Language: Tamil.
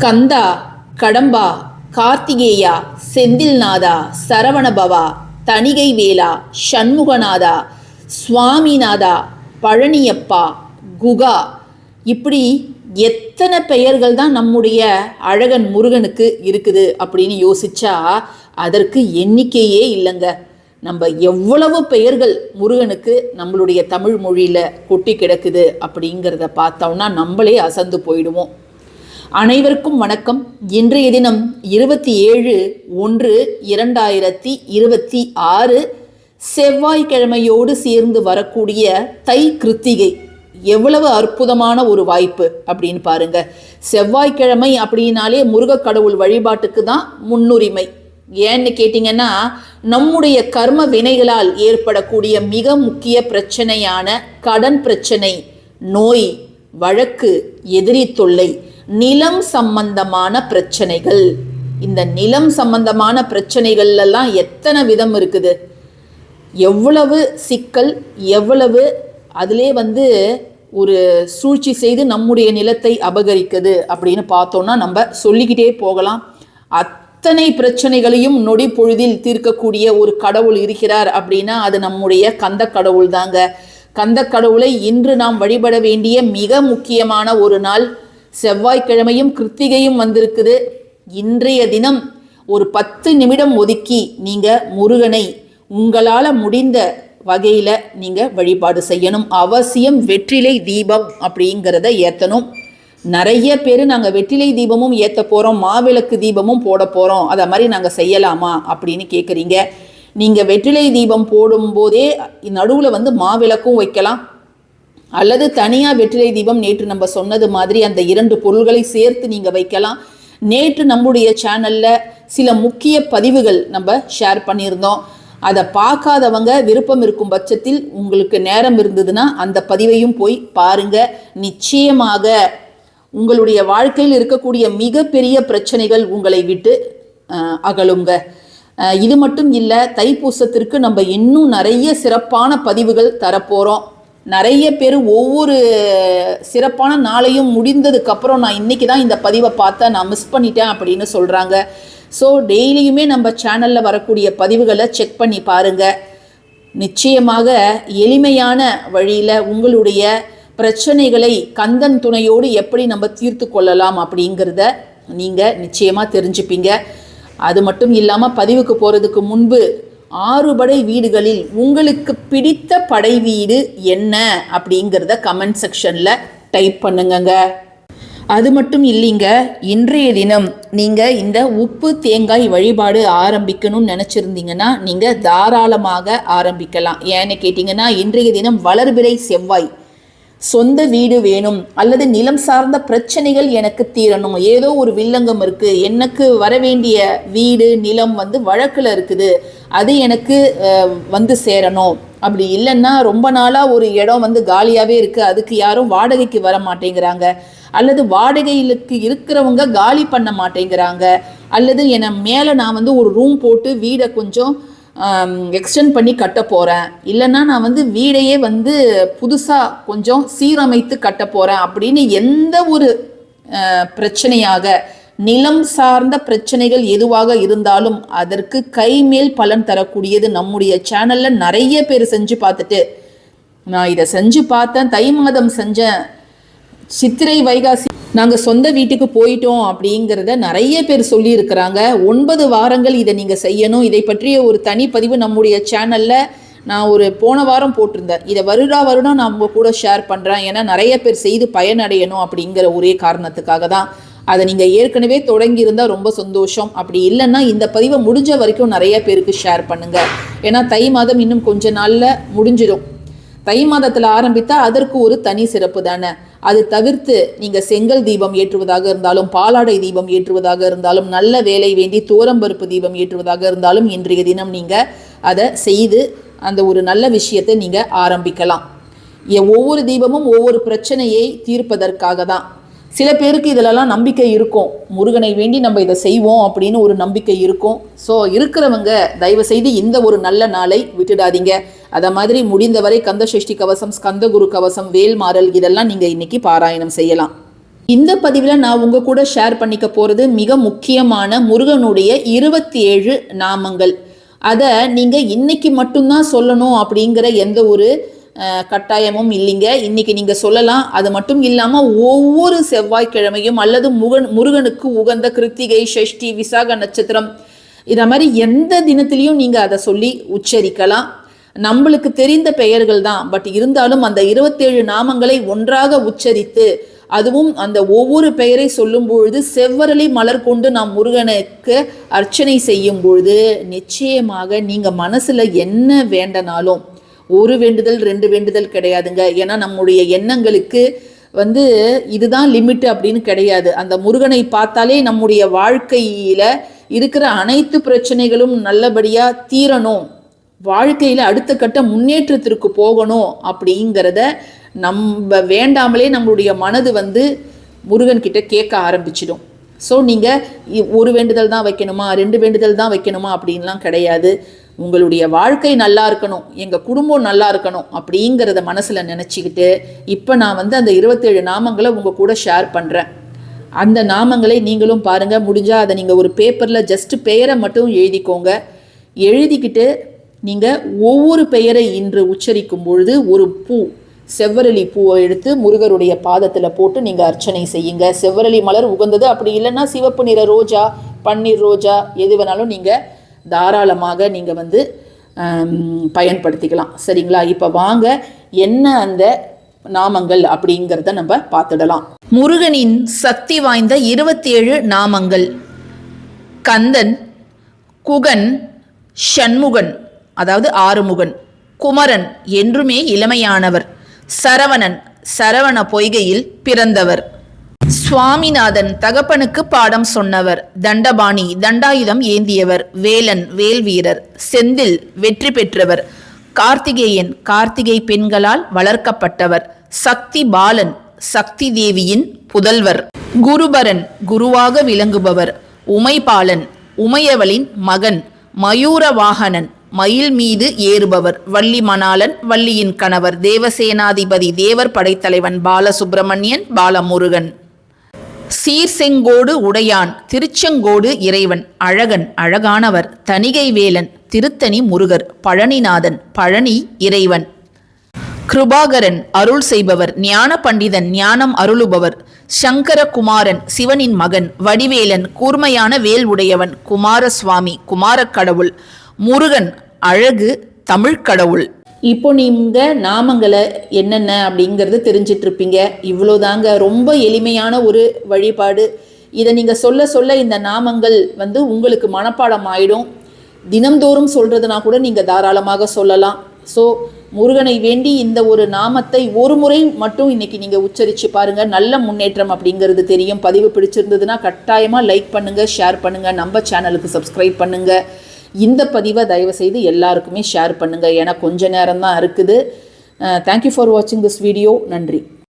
கந்தா, கடம்பா, கார்த்திகேயா, செந்தில்நாதா, சரவணபவா, தணிகை வேலா, சண்முகநாதா, சுவாமிநாதா, பழனியப்பா, குகா, இப்படி எத்தனை பெயர்கள் தான் நம்முடைய அழகன் முருகனுக்கு இருக்குது அப்படின்னு யோசிச்சா அதற்கு எண்ணிக்கையே இல்லைங்க. நம்ம எவ்வளவு பெயர்கள் முருகனுக்கு நம்மளுடைய தமிழ் மொழியில் கொட்டி கிடக்குது அப்படிங்கிறத பார்த்தோம்னா நம்மளே அசந்து போயிடுவோம். அனைவருக்கும் வணக்கம். இன்றைய தினம் 27/1/2026 செவ்வாய்க்கிழமையோடு சேர்ந்து வரக்கூடிய தை கிருத்திகை எவ்வளவு அற்புதமான ஒரு வாய்ப்பு அப்படின்னு பாருங்க. செவ்வாய்க்கிழமை அப்படின்னாலே முருக கடவுள் வழிபாட்டுக்கு தான் முன்னுரிமை. ஏன்னு கேட்டிங்கன்னா, நம்முடைய கர்ம வினைகளால் ஏற்படக்கூடிய மிக முக்கிய பிரச்சனையான கடன் பிரச்சனை, நோய், வழக்கு, எதிரி தொல்லை, நிலம் சம்பந்தமான பிரச்சனைகள். இந்த நிலம் சம்பந்தமான பிரச்சனைகள்லாம் எத்தனை விதம் இருக்குது, எவ்வளவு சிக்கல், எவ்வளவு அதிலே ஒரு சூழ்ச்சி செய்து நம்முடைய நிலத்தை அபகரிக்குது அப்படின்னு பார்த்தோம்னா நம்ம சொல்லிக்கிட்டே போகலாம். அத்தனை பிரச்சனைகளையும் நொடி பொழுதில் தீர்க்கக்கூடிய ஒரு கடவுள் இருக்கிறார் அப்படின்னா அது நம்முடைய கந்த கடவுள் தாங்க. கந்த கடவுளை இன்று நாம் வழிபட வேண்டிய மிக முக்கியமான ஒரு நாள். செவ்வாய்க்கிழமையும் கிருத்திகையும் வந்திருக்குது. இன்றைய தினம் ஒரு 10 நிமிடம் ஒதுக்கி நீங்கள் முருகனை உங்களால் முடிந்த வகையில் நீங்கள் வழிபாடு செய்யணும். அவசியம் வெற்றிலை தீபம் அப்படிங்கிறத ஏற்றணும். நிறைய பேர் நாங்கள் வெற்றிலை தீபமும் ஏற்ற போகிறோம், மாவிளக்கு தீபமும் போட போகிறோம், அதை மாதிரி நாங்கள் செய்யலாமா அப்படின்னு கேட்குறீங்க. நீங்கள் வெற்றிலை தீபம் போடும்போதே நடுவில் மாவிளக்கும் வைக்கலாம், அல்லது தனியாக வெற்றிலை தீபம் நேற்று நம்ம சொன்னது மாதிரி அந்த 2 பொருள்களை சேர்த்து நீங்கள் வைக்கலாம். நேற்று நம்முடைய சேனலில் சில முக்கிய பதிவுகள் நம்ம ஷேர் பண்ணியிருந்தோம். அதை பார்க்காதவங்க விருப்பம் இருக்கும் பட்சத்தில் உங்களுக்கு நேரம் இருந்ததுன்னா அந்த பதிவையும் போய் பாருங்க. நிச்சயமாக உங்களுடைய வாழ்க்கையில் இருக்கக்கூடிய மிகப்பெரிய பிரச்சனைகள் உங்களை விட்டு அகலுங்க. இது மட்டும் இல்லை, தைப்பூசத்திற்கு நம்ம இன்னும் நிறைய சிறப்பான பதிவுகள் தரப்போகிறோம். நிறைய பேர் ஒவ்வொரு சிறப்பான நாளையும் முடிந்ததுக்கப்புறம் நான் இன்றைக்கி தான் இந்த பதிவை பார்த்தேன், நான் மிஸ் பண்ணிட்டேன் அப்படின்னு சொல்கிறாங்க. ஸோ டெய்லியுமே நம்ம சேனலில் வரக்கூடிய பதிவுகளை செக் பண்ணி பாருங்கள். நிச்சயமாக எளிமையான வழியில் உங்களுடைய பிரச்சனைகளை கந்தன் துணையோடு எப்படி நம்ம தீர்த்து கொள்ளலாம் அப்படிங்கிறத நீங்கள் நிச்சயமாக தெரிஞ்சுப்பீங்க. அது மட்டும் இல்லாமல் பதிவுக்கு போகிறதுக்கு முன்பு 6 படை வீடுகளில் உங்களுக்கு பிடித்த படை வீடு என்ன அப்படிங்கிறத கமெண்ட் செக்ஷனில் டைப் பண்ணுங்க. அது மட்டும் இல்லைங்க, இன்றைய தினம் நீங்கள் இந்த உப்பு தேங்காய் வழிபாடு ஆரம்பிக்கணும்னு நினச்சிருந்தீங்கன்னா நீங்கள் தாராளமாக ஆரம்பிக்கலாம். ஏன்னு கேட்டிங்கன்னா, இன்றைய தினம் வளர்பிறை செவ்வாய். சொந்த வீடு வேணும் அல்லது நிலம் சார்ந்த பிரச்சனைகள் எனக்கு தீரணும், ஏதோ ஒரு வில்லங்கம் இருக்குது, எனக்கு வர வேண்டிய வீடு நிலம் வழக்கில் இருக்குது, அது எனக்கு சேரணும். அப்படி இல்லைன்னா ரொம்ப நாளாக ஒரு இடம் காலியாகவே இருக்குது, அதுக்கு யாரும் வாடகைக்கு வர மாட்டேங்கிறாங்க, அல்லது வாடகைகளுக்கு இருக்கிறவங்க காலி பண்ண மாட்டேங்கிறாங்க, அல்லது மேலே நான் ஒரு ரூம் போட்டு வீடை கொஞ்சம் எக்ஸ்டெண்ட் பண்ணி கட்ட போகிறேன், இல்லைன்னா நான் வீடையே புதுசாக கொஞ்சம் சீரமைத்து கட்ட போகிறேன் அப்படின்னு எந்த ஒரு பிரச்சனையாக நிலம் சார்ந்த பிரச்சனைகள் எதுவாக இருந்தாலும் அதற்கு கைமேல் பலன் தரக்கூடியது நம்முடைய சேனலில் நிறைய பேர் செஞ்சு பார்த்துட்டு, நான் இதை செஞ்சு பார்த்தேன், தை மாதம் செஞ்சேன், சித்திரை வைகாசி நாங்கள் சொந்த வீட்டுக்கு போயிட்டோம் அப்படிங்கிறத நிறைய பேர் சொல்லியிருக்கிறாங்க. 9 வாரங்கள் இதை நீங்கள் செய்யணும். இதை பற்றிய ஒரு தனிப்பதிவு நம்முடைய சேனலில் நான் போன வாரம் போட்டிருந்தேன். இதை வருடம் நான் உங்கள் கூட ஷேர் பண்ணுறேன். ஏன்னா நிறைய பேர் செய்து பயனடையணும் அப்படிங்கிற ஒரே காரணத்துக்காக தான். அதை நீங்கள் ஏற்கனவே தொடங்கியிருந்தால் ரொம்ப சந்தோஷம். அப்படி இல்லைன்னா இந்த பதிவை முடிஞ்ச வரைக்கும் நிறைய பேருக்கு ஷேர் பண்ணுங்கள். ஏன்னா தை மாதம் இன்னும் கொஞ்ச நாளில் முடிஞ்சிடும். தை மாதத்தில் ஆரம்பித்தா அதற்கு ஒரு தனி சிறப்பு தானே. அது தவிர்த்து நீங்கள் செங்கல் தீபம் ஏற்றுவதாக இருந்தாலும், பாலாடை தீபம் ஏற்றுவதாக இருந்தாலும், நல்ல வேலை வேண்டி தோரம்பருப்பு தீபம் ஏற்றுவதாக இருந்தாலும் இன்றைய தினம் நீங்கள் அதை செய்து அந்த ஒரு நல்ல விஷயத்தை நீங்கள் ஆரம்பிக்கலாம். ஒவ்வொரு தீபமும் ஒவ்வொரு பிரச்சனையை தீர்ப்பதற்காக தான். சில பேருக்கு இதிலெல்லாம் நம்பிக்கை இருக்கும், முருகனை வேண்டி நம்ம இதை செய்வோம் அப்படின்னு ஒரு நம்பிக்கை இருக்கும். ஸோ இருக்கிறவங்க தயவு செய்து இந்த ஒரு நல்ல நாளை விட்டுடாதீங்க. அதை மாதிரி முடிந்தவரை கந்த சஷ்டி கவசம், ஸ்கந்த குரு கவசம், வேல்மாறல் இதெல்லாம் நீங்கள் இன்னைக்கு பாராயணம் செய்யலாம். இந்த பதிவில் நான் உங்கள் கூட ஷேர் பண்ணிக்க போகிறது மிக முக்கியமான முருகனுடைய 27 நாமங்கள். அதை நீங்கள் இன்னைக்கு மட்டும்தான் சொல்லணும் அப்படிங்கிற எந்த ஒரு கட்டாயமும் இல்லைங்க. இன்னைக்கு நீங்கள் சொல்லலாம். அது மட்டும் இல்லாமல் ஒவ்வொரு செவ்வாய்க்கிழமையும் அல்லது முருகனுக்கு உகந்த கிருத்திகை, சஷ்டி, விசாக நட்சத்திரம் இதை மாதிரி எந்த தினத்திலையும் நீங்கள் அதை சொல்லி உச்சரிக்கலாம். நம்மளுக்கு தெரிந்த பெயர்கள் தான், பட் இருந்தாலும் அந்த 27 நாமங்களை ஒன்றாக உச்சரித்து அதுவும் அந்த ஒவ்வொரு பெயரை சொல்லும் பொழுது செவ்வரளி மலர் கொண்டு நாம் முருகனுக்கு அர்ச்சனை செய்யும் பொழுது நிச்சயமாக நீங்கள் மனசில் என்ன வேண்டனாலும், ஒரு வேண்டுதல் 2 வேண்டுதல் கிடையாதுங்க. ஏன்னா நம்முடைய எண்ணங்களுக்கு இதுதான் லிமிட் அப்படின்னு கிடையாது. அந்த முருகனை பார்த்தாலே நம்முடைய வாழ்க்கையில் இருக்கிற அனைத்து பிரச்சனைகளும் நல்லபடியாக தீரணும், வாழ்க்கையில் அடுத்த கட்ட முன்னேற்றத்திற்கு போகணும் அப்படிங்கிறத நம்ம வேண்டாமலே நம்மளுடைய மனது முருகன்கிட்ட கேட்க ஆரம்பிச்சிடும். ஸோ நீங்கள் ஒரு வேண்டுதல் தான் வைக்கணுமா, 2 வேண்டுதல் தான் வைக்கணுமா அப்படின்லாம் கிடையாது. உங்களுடைய வாழ்க்கை நல்லா இருக்கணும், எங்கள் குடும்பம் நல்லா இருக்கணும் அப்படிங்கிறத மனசில் நினச்சிக்கிட்டு இப்போ நான் அந்த 27 நாமங்களை உங்கள் கூட ஷேர் பண்ணுறேன். அந்த நாமங்களை நீங்களும் பாருங்கள். முடிஞ்சால் அதை நீங்கள் ஒரு பேப்பரில் ஜஸ்ட்டு பெயரை மட்டும் எழுதிக்கோங்க. எழுதிக்கிட்டு நீங்கள் ஒவ்வொரு பெயரை இன்று உச்சரிக்கும் பொழுது ஒரு செவ்வரளி பூவை எடுத்து முருகருடைய பாதத்தில் போட்டு நீங்கள் அர்ச்சனை செய்யுங்க. செவ்வரளி மலர் உகந்தது, அப்படி இல்லைன்னா சிவப்பு நிற ரோஜா, பன்னீர் ரோஜா எது வேணாலும் நீங்கள் தாராளமாக நீங்கள் பயன்படுத்திக்கலாம். சரிங்களா? இப்போ வாங்க என்ன அந்த நாமங்கள் அப்படிங்கிறத நம்ம பார்த்துடலாம். முருகனின் சக்தி வாய்ந்த 27 நாமங்கள். கந்தன், குகன், ஷண்முகன் அதாவது ஆறுமுகன், குமரன் என்றுமே இளமையானவர், சரவணன் சரவண பொய்கையில் பிறந்தவர், சுவாமிநாதன் தகப்பனுக்கு பாடம் சொன்னவர், தண்டபாணி தண்டாயுதம் ஏந்தியவர், வேலன் வேல் வீரர், செந்தில் வெற்றி பெற்றவர், கார்த்திகேயன் கார்த்திகை பெண்களால் வளர்க்கப்பட்டவர், சக்தி பாலன் சக்தி தேவியின் புதல்வர், குருபரன் குருவாக விளங்குபவர், உமைபாலன் உமையவளின் மகன், மயூர வாகனன் மயில் மீது ஏறுபவர், வள்ளி மணாளன் வள்ளியின் கணவர், தேவசேனாதிபதி தேவர் படைத்தலைவன் பாலசுப்பிரமணியன் பாலமுருகன், சீர்செங்கோடு உடையான் திருச்செங்கோடு இறைவன், அழகன் அழகானவர், தணிகை வேலன் திருத்தணி முருகர், பழனிநாதன் பழனி இறைவன், கிருபாகரன் அருள் செய்பவர், ஞான பண்டிதன் ஞானம் அருளுபவர், சங்கரகுமாரன் சிவனின் மகன், வடிவேலன் கூர்மையான வேல் உடையவன், குமாரசுவாமி குமாரக் கடவுள், முருகன் அழகு தமிழ் கடவுள். இப்போ நீங்கள் நாமங்களை என்னென்ன அப்படிங்கிறது தெரிஞ்சிட்டு இருப்பீங்க. இவ்வளோதாங்க, ரொம்ப எளிமையான ஒரு வழிபாடு. இதை நீங்கள் சொல்ல சொல்ல இந்த நாமங்கள் உங்களுக்கு மனப்பாடம் ஆயிடும். தினம்தோறும் சொல்கிறதுனா கூட நீங்கள் தாராளமாக சொல்லலாம். ஸோ முருகனை வேண்டி இந்த ஒரு நாமத்தை ஒரு முறை மட்டும் இன்னைக்கு நீங்கள் உச்சரித்து பாருங்கள். நல்ல முன்னேற்றம் அப்படிங்கிறது தெரியும். பதிவு பிடிச்சிருந்ததுன்னா கட்டாயமாக லைக் பண்ணுங்கள், ஷேர் பண்ணுங்கள், நம்ம சேனலுக்கு சப்ஸ்கிரைப் பண்ணுங்கள். இந்த பதிவை தயவுசெய்து எல்லாருக்குமே ஷேர் பண்ணுங்கள். ஏன்னா கொஞ்ச நேரம் தான் இருக்குது. தேங்க்யூ ஃபார் வாட்சிங் திஸ் வீடியோ. நன்றி.